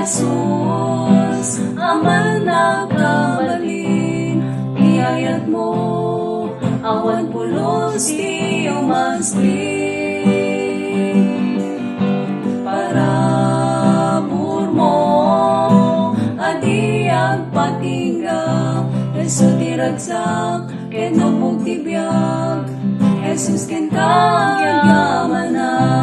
Jesus, aman nagkabalin, iyayat mo, awan pulos di umasli. Para mo, adi agpatingga, Yesu tiragsak, kenopog tibiyag, Jesus ken kagyamanak.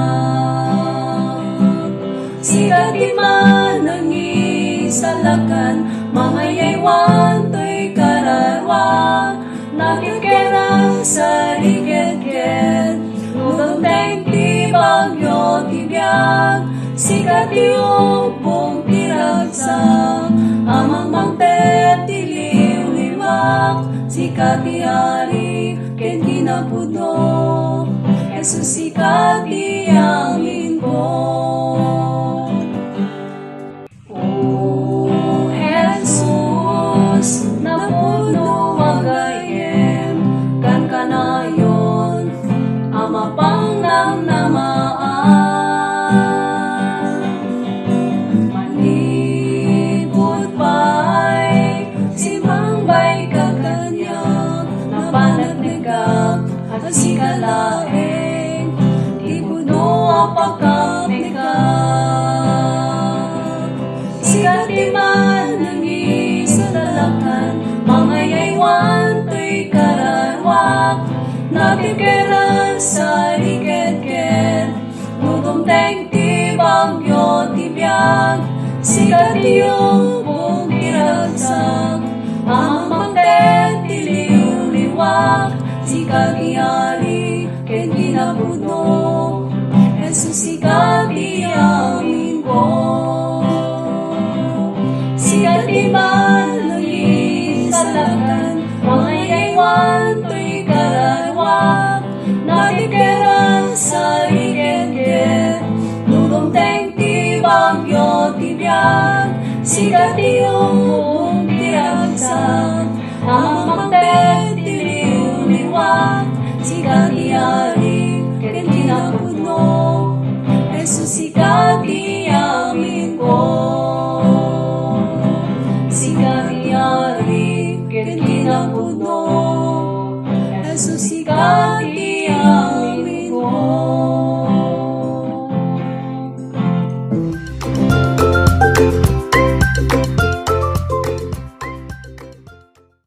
Sikat di man nangisalakan, mga yaywan to'y kararwa, nakikirang sa liket-ket, lugang teng ti bagyo tibiyag, sikat di upong tiragsak, amang mangtet ti liw-liwak, sikat di ari ken kinapudno, Jesus sikat di angin ko. O Jesus, napuno agayem, kan kanayon, ama pang nang namaan. Manipod pa'y simang bay kaganyak, napanagnegak at sikalaeng, di puno apakapnegak. Sikat di man nangisalakan, mga yaywan to'y kararwak, nakikirang sa liket-ket, lugom teng ti bagyo tibiyag, sikat di upong tiragsak, amang mangtet ti liw-liwak, sikat di ari ken kinapudno, Jesus sikat di amin ko. Sikat di man nangisalakan, mga yaywan to'y kararwak, nakikirang sa liket-ket, lugom teng ti bagyo tibiyag, sikat di upong tiragsak, amang mangtet ti liw-liwak, sikat di ari ken kinapudno, Jesus sikat di amin ko. Sikat di ari ken kinapudno,